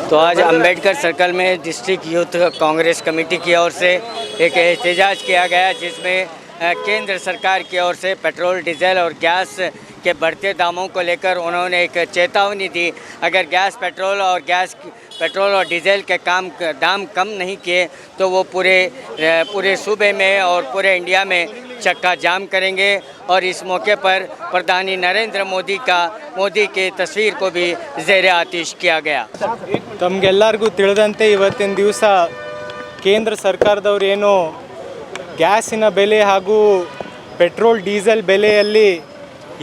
तो आज अंबेडकर सर्कल में डिस्ट्रिक्ट यूथ कांग्रेस कमेटी की ओर से एक एहतजाज किया गया, जिसमें केंद्र सरकार की ओर से पेट्रोल, डीजल और गैस के बढ़ते दामों को लेकर उन्होंने एक चेतावनी दी। अगर पेट्रोल और डीजल के दाम कम नहीं किए तो वो पूरे सूबे में और पूरे इंडिया में चक्का जाम करेंगे। और इस मौके पर प्रधानी नरेंद्र मोदी की तस्वीर को भी ज़ेर आतिश किया गया। तमಗೆಲ್ಲರಿಗೂ ತಿಳಿದಂತೆ ಇವತ್ತಿನ ದಿವಸ ಕೇಂದ್ರ ಸರ್ಕಾರದವರು ಏನು ಗ್ಯಾಸಿನ ಬೆಲೆ ಹಾಗೂ ಪೆಟ್ರೋಲ್ ಡೀಸೆಲ್ ಬೆಲೆಯಲ್ಲಿ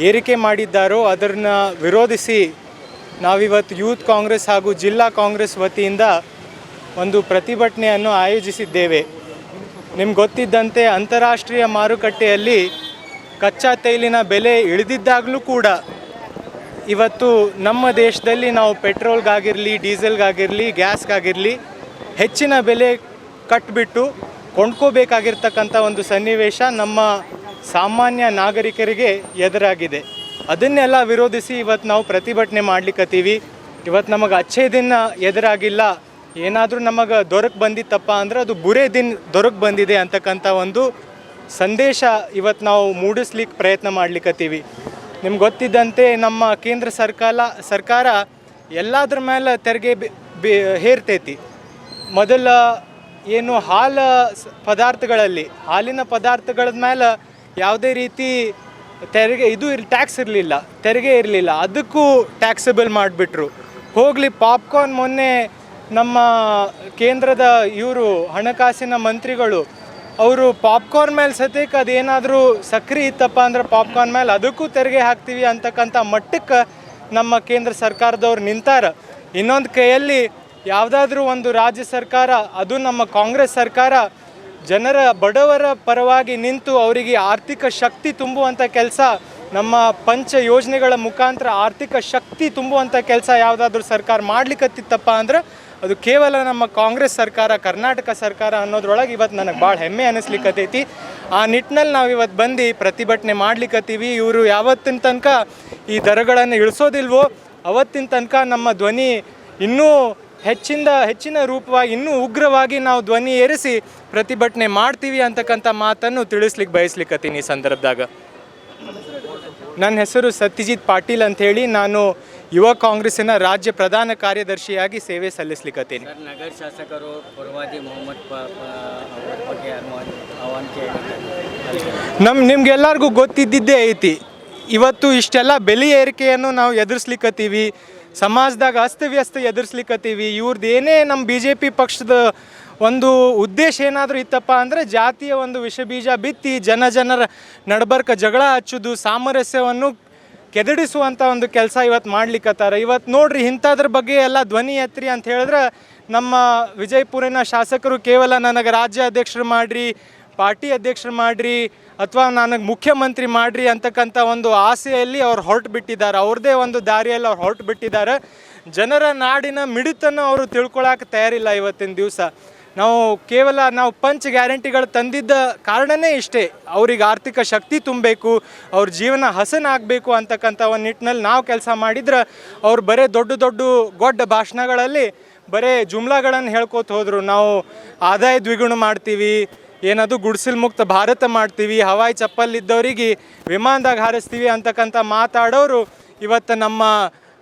ಏರಿಕೆ ಮಾಡಿದ್ದಾರೋ ಅದನ್ನು ವಿರೋಧಿಸಿ ನಾವಿವತ್ತು ಯೂತ್ ಕಾಂಗ್ರೆಸ್ ಹಾಗೂ ಜಿಲ್ಲಾ ಕಾಂಗ್ರೆಸ್ ವತಿಯಿಂದ ಒಂದು ಪ್ರತಿಭಟನೆಯನ್ನು ಆಯೋಜಿಸಿದ್ದೇವೆ। ನಿಮ್ಗೆ ಗೊತ್ತಿದ್ದಂತೆ ಅಂತಾರಾಷ್ಟ್ರೀಯ ಮಾರುಕಟ್ಟೆಯಲ್ಲಿ ಕಚ್ಚಾ ತೈಲಿನ ಬೆಲೆ ಇಳಿದಿದ್ದಾಗಲೂ ಕೂಡ ಇವತ್ತು ನಮ್ಮ ದೇಶದಲ್ಲಿ ನಾವು ಪೆಟ್ರೋಲ್ಗಾಗಿರಲಿ, ಡೀಸೆಲ್ಗಾಗಿರಲಿ, ಗ್ಯಾಸ್ಗಾಗಿರಲಿ ಹೆಚ್ಚಿನ ಬೆಲೆ ಕಟ್ಟಿಬಿಟ್ಟು ಕೊಂಡ್ಕೋಬೇಕಾಗಿರ್ತಕ್ಕಂಥ ಒಂದು ಸನ್ನಿವೇಶ ನಮ್ಮ ಸಾಮಾನ್ಯ ನಾಗರಿಕರಿಗೆ ಎದುರಾಗಿದೆ। ಅದನ್ನೆಲ್ಲ ವಿರೋಧಿಸಿ ಇವತ್ತು ನಾವು ಪ್ರತಿಭಟನೆ ಮಾಡ್ಲಿಕ್ಕತ್ತೀವಿ। ಇವತ್ತು ನಮಗೆ ಅಚ್ಚೇ ದಿನ ಎದುರಾಗಿಲ್ಲ, ಏನಾದರೂ ನಮಗೆ ದೊರಕು ಬಂದಿತ್ತಪ್ಪ ಅಂದ್ರೆ ಅದು ಬುರೇ ದಿನ ದೊರಕು ಬಂದಿದೆ ಅಂತಕ್ಕಂಥ ಒಂದು ಸಂದೇಶ ಇವತ್ತು ನಾವು ಮೂಡಿಸ್ಲಿಕ್ಕೆ ಪ್ರಯತ್ನ ಮಾಡ್ಲಿಕ್ಕತ್ತೀವಿ। ನಿಮ್ಗೆ ಗೊತ್ತಿದ್ದಂತೆ ನಮ್ಮ ಕೇಂದ್ರ ಸರ್ಕಾರ ಎಲ್ಲದ್ರ ಮೇಲೆ ತೆರಿಗೆ ಹೇರ್ತೈತಿ। ಮೊದಲ ಏನು ಹಾಲಿನ ಪದಾರ್ಥಗಳ ಮೇಲೆ ಯಾವುದೇ ರೀತಿ ಟ್ಯಾಕ್ಸ್ ಇರಲಿಲ್ಲ, ತೆರಿಗೆ ಇರಲಿಲ್ಲ, ಅದಕ್ಕೂ ಟ್ಯಾಕ್ಸಬಲ್ ಮಾಡಿಬಿಟ್ರು। ಹೋಗಲಿ ಪಾಪ್ಕಾರ್ನ್, ಮೊನ್ನೆ ನಮ್ಮ ಕೇಂದ್ರದ ಹಣಕಾಸಿನ ಮಂತ್ರಿಗಳು ಅವರು ಪಾಪ್ಕಾರ್ನ್ ಮೇಲೆ ಸತೇಕ ಅದೇನಾದರೂ ಸಕ್ರೆ ಇತ್ತಪ್ಪ ಅಂದ್ರೆ ಪಾಪ್ಕಾರ್ನ್ ಮೇಲೆ ಅದಕ್ಕೂ ತೆರಿಗೆ ಹಾಕ್ತೀವಿ ಅಂತಕ್ಕಂಥ ಮಟ್ಟಕ್ಕೆ ನಮ್ಮ ಕೇಂದ್ರ ಸರ್ಕಾರದವ್ರು ನಿಂತಾರ। ಇನ್ನೊಂದು ಕೈಯಲ್ಲಿ ಯಾವುದಾದ್ರೂ ಒಂದು ರಾಜ್ಯ ಸರ್ಕಾರ, ಅದು ನಮ್ಮ ಕಾಂಗ್ರೆಸ್ ಸರ್ಕಾರ, ಬಡವರ ಪರವಾಗಿ ನಿಂತು ಅವರಿಗೆ ಆರ್ಥಿಕ ಶಕ್ತಿ ತುಂಬುವಂಥ ಕೆಲಸ, ನಮ್ಮ ಪಂಚ ಯೋಜನೆಗಳ ಮುಖಾಂತರ ಆರ್ಥಿಕ ಶಕ್ತಿ ತುಂಬುವಂಥ ಕೆಲಸ ಯಾವುದಾದ್ರೂ ಸರ್ಕಾರ ಮಾಡ್ಲಿಕ್ಕತ್ತಿತ್ತಪ್ಪ ಅಂದ್ರೆ ಅದು ಕೇವಲ ನಮ್ಮ ಕಾಂಗ್ರೆಸ್ ಸರ್ಕಾರ, ಕರ್ನಾಟಕ ಸರ್ಕಾರ ಅನ್ನೋದ್ರೊಳಗೆ ಇವತ್ತು ನನಗೆ ಭಾಳ ಹೆಮ್ಮೆ ಅನ್ನಿಸ್ಲಿಕ್ಕತ್ತೈತಿ। ಆ ನಿಟ್ಟಿನಲ್ಲಿ ನಾವು ಇವತ್ತು ಬಂದು ಪ್ರತಿಭಟನೆ ಮಾಡ್ಲಿಕ್ಕತ್ತೀವಿ। ಇವರು ಯಾವತ್ತಿನ ತನಕ ಈ ದರಗಳನ್ನು ಇಳಿಸೋದಿಲ್ವೋ ಅವತ್ತಿನ ತನಕ ನಮ್ಮ ಧ್ವನಿ ಇನ್ನೂ ಹೆಚ್ಚಿನ ರೂಪವಾಗಿ, ಇನ್ನೂ ಉಗ್ರವಾಗಿ ನಾವು ಧ್ವನಿ ಏರಿಸಿ ಪ್ರತಿಭಟನೆ ಮಾಡ್ತೀವಿ ಅಂತಕ್ಕಂಥ ಮಾತನ್ನು ತಿಳಿಸ್ಲಿಕ್ಕೆ ಬಯಸ್ಲಿಕ್ಕತ್ತೀನಿ ಈ ಸಂದರ್ಭದಾಗ। ನನ್ನ ಹೆಸರು ಸತ್ಯಜಿತ್ ಪಾಟೀಲ್ ಅಂಥೇಳಿ, ನಾನು ಯುವ ಕಾಂಗ್ರೆಸ್ಸಿನ ರಾಜ್ಯ ಪ್ರಧಾನ ಕಾರ್ಯದರ್ಶಿಯಾಗಿ ಸೇವೆ ಸಲ್ಲಿಸ್ಲಿಕ್ಕತ್ತೀನಿ। ನಗರ ಶಾಸಕರು ನಿಮ್ಗೆಲ್ಲರಿಗೂ ಗೊತ್ತಿದ್ದಿದ್ದೇ ಐತಿ, ಇವತ್ತು ಇಷ್ಟೆಲ್ಲ ಬೆಲೆ ಏರಿಕೆಯನ್ನು ನಾವು ಎದುರಿಸ್ಲಿಕ್ಕತ್ತೀವಿ, ಸಮಾಜದಾಗ ಅಸ್ತವ್ಯಸ್ತ ಎದುರಿಸ್ಲಿಕ್ಕತ್ತೀವಿ। ಇವ್ರದ್ದು ಏನೇ ನಮ್ಮ BJP ಪಕ್ಷದ ಒಂದು ಉದ್ದೇಶ ಏನಾದರೂ ಇತ್ತಪ್ಪ ಅಂದರೆ ಜಾತಿಯ ಒಂದು ವಿಷಬೀಜ ಬಿತ್ತಿ ಜನರ ನಡಬರ್ಕ ಜಗಳ ಹಚ್ಚೋದು, ಸಾಮರಸ್ಯವನ್ನು ಕೆದಡಿಸುವಂಥ ಒಂದು ಕೆಲಸ ಇವತ್ತು ಮಾಡ್ಲಿಕ್ಕತ್ತಾರ। ಇವತ್ತು ನೋಡ್ರಿ, ಇಂಥದ್ರ ಬಗ್ಗೆ ಎಲ್ಲ ಧ್ವನಿ ಎತ್ತರಿ ಅಂತ ಹೇಳಿದ್ರೆ ನಮ್ಮ ವಿಜಯಪುರಿನ ಶಾಸಕರು ಕೇವಲ ನನಗೆ ರಾಜ್ಯ ಅಧ್ಯಕ್ಷರು ಮಾಡಿರಿ, ಪಾರ್ಟಿ ಅಧ್ಯಕ್ಷರು ಮಾಡಿರಿ, ಅಥವಾ ನನಗೆ ಮುಖ್ಯಮಂತ್ರಿ ಮಾಡಿರಿ ಅಂತಕ್ಕಂಥ ಒಂದು ಆಸೆಯಲ್ಲಿ ಅವ್ರು ಹೊರಟು ಬಿಟ್ಟಿದ್ದಾರೆ, ಅವ್ರದ್ದೇ ಒಂದು ದಾರಿಯಲ್ಲಿ ಅವ್ರು ಹೊರಟು ಬಿಟ್ಟಿದ್ದಾರೆ। ಜನರ ನಾಡಿನ ಮಿಡಿತನ್ನು ಅವರು ತಿಳ್ಕೊಳಕ್ಕೆ ತಯಾರಿಲ್ಲ ಇವತ್ತಿನ ದಿವಸ। ನಾವು ಪಂಚ ಗ್ಯಾರಂಟಿಗಳು ತಂದಿದ್ದ ಕಾರಣನೇ ಇಷ್ಟೇ, ಅವ್ರಿಗೆ ಆರ್ಥಿಕ ಶಕ್ತಿ ತುಂಬಬೇಕು, ಅವ್ರ ಜೀವನ ಹಸನಾಗಬೇಕು ಅಂತಕ್ಕಂಥ ಒಂದು ನಿಟ್ಟಿನಲ್ಲಿ ನಾವು ಕೆಲಸ ಮಾಡಿದ್ರೆ ಅವ್ರು ಬರೀ ದೊಡ್ಡ ಭಾಷಣಗಳಲ್ಲಿ ಬರೀ ಜುಮ್ಲಾಗಳನ್ನು ಹೇಳ್ಕೊತ ಹೋದರು। ನಾವು ಆದಾಯ ದ್ವಿಗುಣ ಮಾಡ್ತೀವಿ, ಏನದು ಗುಡಿಸಲು ಮುಕ್ತ ಭಾರತ ಮಾಡ್ತೀವಿ, ಹವಾಯಿ ಚಪ್ಪಲಿದ್ದವರಿಗೆ ವಿಮಾನದಾಗ ಹಾರಿಸ್ತೀವಿ ಅಂತಕ್ಕಂಥ ಮಾತಾಡೋರು ಇವತ್ತು ನಮ್ಮ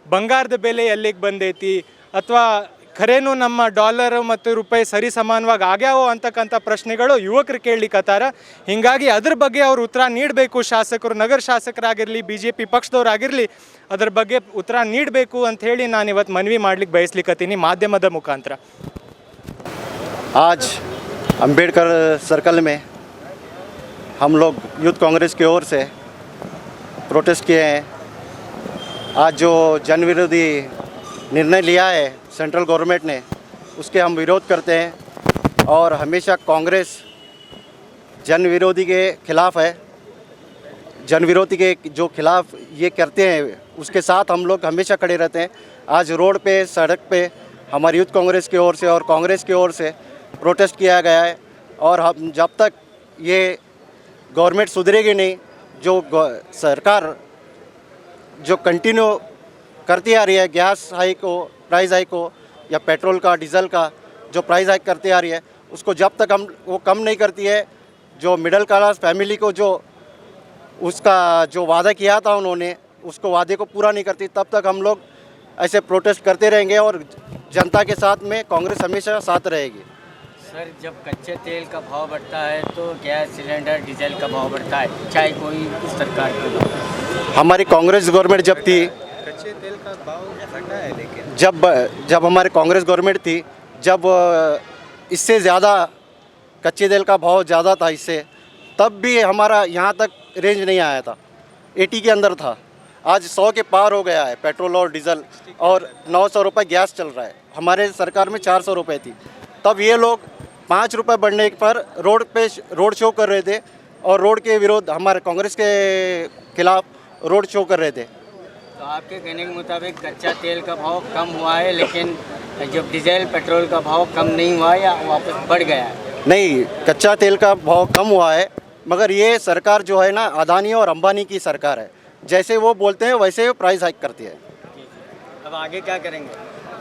ಬಂಗಾರದ ಬೆಲೆ ಎಲ್ಲಿಗೆ ಬಂದೈತಿ, ಅಥವಾ ಖರೇನು ನಮ್ಮ ಡಾಲರ್ ಮತ್ತು ರೂಪಾಯಿ ಸರಿ ಸಮಾನವಾಗಿ ಆಗ್ಯಾವೋ ಅಂತಕ್ಕಂಥ ಪ್ರಶ್ನೆಗಳು ಯುವಕರು ಕೇಳಲಿಕ್ಕತ್ತಾರ। ಹೀಗಾಗಿ ಅದ್ರ ಬಗ್ಗೆ ಅವರು ಉತ್ತರ ನೀಡಬೇಕು, ಶಾಸಕರು, ನಗರ ಶಾಸಕರಾಗಿರಲಿ, BJP ಪಕ್ಷದವರಾಗಿರಲಿ, ಅದ್ರ ಬಗ್ಗೆ ಉತ್ತರ ನೀಡಬೇಕು ಅಂತ ಹೇಳಿ ನಾನು ಇವತ್ತು ಮನವಿ ಮಾಡ್ಲಿಕ್ಕೆ ಬಯಸ್ಲಿಕ್ಕತ್ತೀನಿ ಮಾಧ್ಯಮದ ಮುಖಾಂತರ। आज अंबेडकर सर्कल में हम लोग यूथ कांग्रेस की ओर से प्रोटेस्ट किए हैं। आज जो जन विरोधी निर्णय लिया है सेंट्रल गवर्नमेंट ने, उसके हम विरोध करते हैं और हमेशा कांग्रेस जन विरोधी के खिलाफ़ है। जन विरोधी के जो खिलाफ ये करते हैं उसके साथ हम लोग हमेशा खड़े रहते हैं। आज रोड पे, सड़क पे हमारी यूथ कांग्रेस की ओर से और कांग्रेस की ओर से प्रोटेस्ट किया गया है। और हम जब तक ये गवर्नमेंट सुधरेगी नहीं, जो सरकार जो कंटिन्यू करती आ रही है, गैस हाइक हो, प्राइस हाइक हो, या पेट्रोल का, डीजल का जो प्राइस हाइक करती आ रही है, उसको जब तक हम वो कम नहीं करती है, जो मिडिल क्लास फैमिली को जो उसका जो वादा किया था उन्होंने, उसको वादे को पूरा नहीं करती, तब तक हम लोग ऐसे प्रोटेस्ट करते रहेंगे और जनता के साथ में कांग्रेस हमेशा साथ रहेगी। सर, जब कच्चे तेल का भाव बढ़ता है तो गैस सिलेंडर, डीजल का भाव बढ़ता है, चाहे कोई भी सरकार की हो। हमारी कांग्रेस गवर्नमेंट जब थी, कच्चे तेल का भाव घटा है, लेकिन जब हमारी कांग्रेस गवर्नमेंट थी, जब इससे ज़्यादा कच्चे तेल का भाव ज़्यादा था इससे, तब भी हमारा यहाँ तक रेंज नहीं आया था, 80 के अंदर था। आज 100 के पार हो गया है पेट्रोल और डीजल, और 900 रुपये गैस चल रहा है। हमारे सरकार में 400 रुपये थी, तब ये लोग 5 रुपये बढ़ने पर रोड शो कर रहे थे और रोड के विरोध, हमारे कांग्रेस के खिलाफ रोड शो कर रहे थे। तो आपके कहने के मुताबिक कच्चा तेल का भाव कम हुआ है, लेकिन जब डीजल पेट्रोल का भाव कम नहीं हुआ या वापस बढ़ गया है? नहीं, कच्चा तेल का भाव कम हुआ है, मगर ये सरकार जो है ना, अदानी और अंबानी की सरकार है। जैसे वो बोलते हैं वैसे वो प्राइस हाइक करती है। अब आगे क्या करेंगे?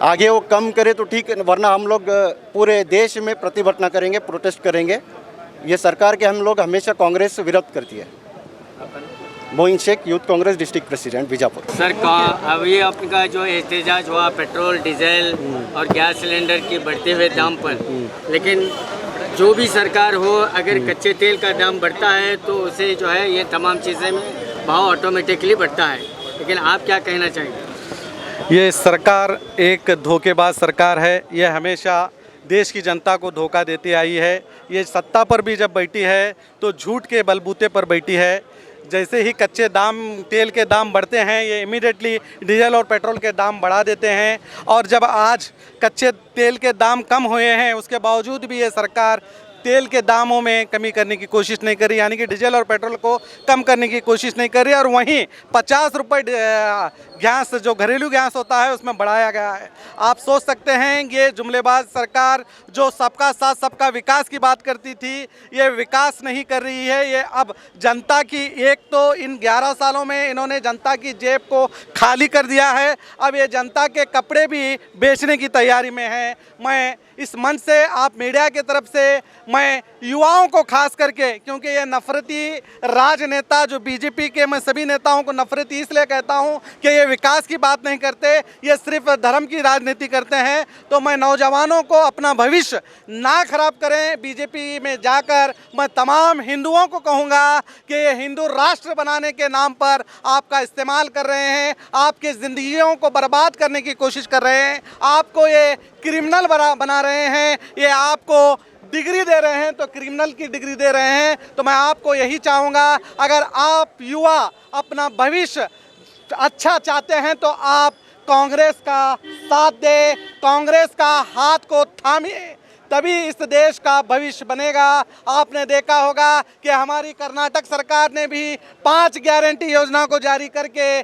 आगे वो कम करे तो ठीक है, वरना हम लोग पूरे देश में प्रतिभटना करेंगे, प्रोटेस्ट करेंगे। ये सरकार के हम लोग हमेशा कांग्रेस विरोध करती है। Moin Shaikh, youth Congress district president, Bijapur. Sir, अभी आपका जो एहतजाज हुआ पेट्रोल, डीजल और गैस सिलेंडर के बढ़ते हुए दाम पर, लेकिन जो भी सरकार हो, अगर कच्चे तेल का दाम बढ़ता है तो उसे जो है ये तमाम चीज़ें में भाव ऑटोमेटिकली बढ़ता है, लेकिन आप क्या कहना चाहेंगे? ये सरकार एक धोखेबाज सरकार है। ये हमेशा देश की जनता को धोखा देती आई है। ये सत्ता पर भी जब बैठी है तो झूठ के बलबूते पर बैठी है। जैसे ही कच्चे तेल के दाम बढ़ते हैं, ये इमीडिएटली डीजल और पेट्रोल के दाम बढ़ा देते हैं। और जब आज कच्चे तेल के दाम कम हुए हैं, उसके बावजूद भी ये सरकार तेल के दामों में कमी करने की कोशिश नहीं करी, यानी कि डीजल और पेट्रोल को कम करने की कोशिश नहीं करी। और वहीं 50 रुपये गैस, जो घरेलू गैस होता है, उसमें बढ़ाया गया है। आप सोच सकते हैं ये जुमलेबाज सरकार जो सबका साथ सबका विकास की बात करती थी, ये विकास नहीं कर रही है। ये अब जनता की, एक तो इन 11 सालों में इन्होंने जनता की जेब को खाली कर दिया है, अब ये जनता के कपड़े भी बेचने की तैयारी में है। मैं इस मंच से, आप मीडिया की तरफ से, मैं युवाओं को खास करके, क्योंकि ये नफरती राजनेता जो बीजेपी के, मैं सभी नेताओं को नफरती इसलिए कहता हूं कि ये विकास की बात नहीं करते, ये सिर्फ धर्म की राजनीति करते हैं। तो मैं नौजवानों को अपना भविष्य ना खराब करें। बीजेपी में जाकर मैं तमाम हिंदुओं को कहूँगा कि ये हिंदू राष्ट्र बनाने के नाम पर आपका इस्तेमाल कर रहे हैं, आपकी ज़िंदगियों को बर्बाद करने की कोशिश कर रहे हैं, आपको ये क्रिमिनल बना रहे हैं, ये आपको डिग्री दे रहे हैं तो क्रिमिनल की डिग्री दे रहे हैं। तो मैं आपको यही चाहूँगा, अगर आप युवा अपना भविष्य अच्छा चाहते हैं तो आप कांग्रेस का साथ दें, कांग्रेस का हाथ को थामिए, तभी इस देश का भविष्य बनेगा। आपने देखा होगा कि हमारी कर्नाटक सरकार ने भी 5 गारंटी योजना को जारी करके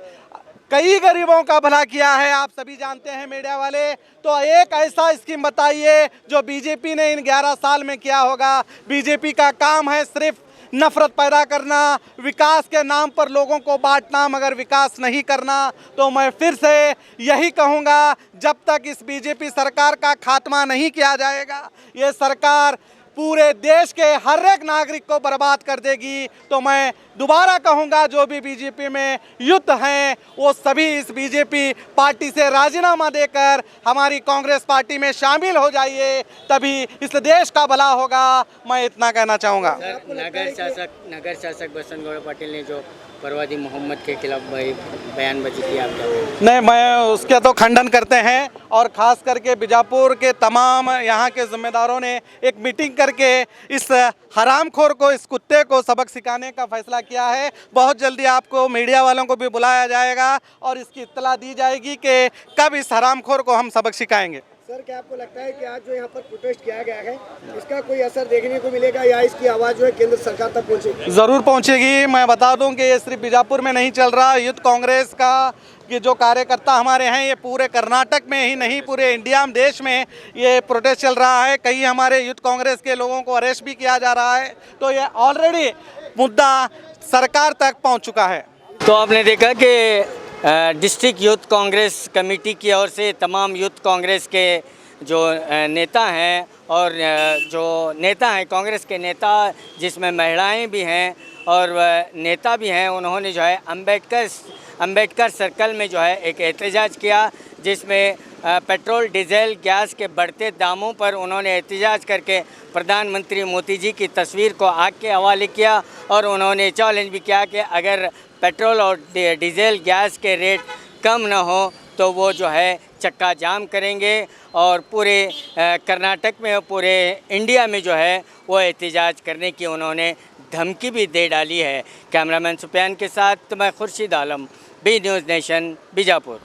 कई गरीबों का भला किया है, आप सभी जानते हैं मीडिया वाले। तो एक ऐसा स्कीम बताइए जो बीजेपी ने इन 11 साल में किया होगा। बीजेपी का काम है सिर्फ नफरत पैदा करना, विकास के नाम पर लोगों को बांटना, मगर विकास नहीं करना। तो मैं फिर से यही कहूँगा, जब तक इस बीजेपी सरकार का खात्मा नहीं किया जाएगा, ये सरकार पूरे देश के हर एक नागरिक को बर्बाद कर देगी। तो मैं दोबारा कहूँगा, जो भी बीजेपी में युद्ध हैं वो सभी इस बीजेपी पार्टी से राजीनामा देकर हमारी कांग्रेस पार्टी में शामिल हो जाइए, तभी इस देश का भला होगा। मैं इतना कहना चाहूँगा। नगर शासक बसंत गौड़ पाटिल ने जो परवादी मोहम्मद के खिलाफ बयानबाजी की, आप क्या कहेंगे? नहीं, मैं उसके तो खंडन करते हैं, और ख़ास करके बीजापुर के तमाम यहाँ के ज़िम्मेदारों ने एक मीटिंग करके इस हरामखोर को, इस कुत्ते को सबक सिखाने का फैसला किया है। बहुत जल्दी आपको मीडिया वालों को भी बुलाया जाएगा और इसकी इत्तला दी जाएगी कि कब इस हरामखोर को हम सबक सिखाएंगे। सर क्या आपको लगता है कि आज जो यहाँ पर प्रोटेस्ट किया गया है इसका कोई असर देखने को मिलेगा या इसकी आवाज़ जो है केंद्र सरकार तक पहुँचेगी? ज़रूर पहुंचेगी। मैं बता दूं कि ये सिर्फ बीजापुर में नहीं चल रहा, यूथ कांग्रेस का कि जो कार्यकर्ता हमारे हैं ये पूरे कर्नाटक में ही नहीं पूरे इंडिया में देश में ये प्रोटेस्ट चल रहा है। कई हमारे यूथ कांग्रेस के लोगों को अरेस्ट भी किया जा रहा है। तो ये ऑलरेडी मुद्दा सरकार तक पहुंच चुका है। तो आपने देखा कि डिस्ट्रिक्ट यूथ कांग्रेस कमेटी की ओर से तमाम यूथ कांग्रेस के जो नेता हैं और जो नेता हैं कांग्रेस के नेता जिसमें महिलाएं भी हैं और नेता भी हैं, उन्होंने जो है अंबेडकर सर्कल में जो है एक एहतजाज किया जिसमें पेट्रोल डीजल गैस के बढ़ते दामों पर उन्होंने एहतजाज करके प्रधानमंत्री मोदी जी की तस्वीर को आग के हवाले किया और उन्होंने चैलेंज भी किया कि अगर पेट्रोल और डीजल गैस के रेट कम न हो तो वो जो है चक्का जाम करेंगे और पूरे कर्नाटक में और पूरे इंडिया में जो है वो एहतजाज करने की उन्होंने धमकी भी दे डाली है। कैमरामैन सुफियान के साथ मैं Khurshid Alam, B news nation, Bijapur.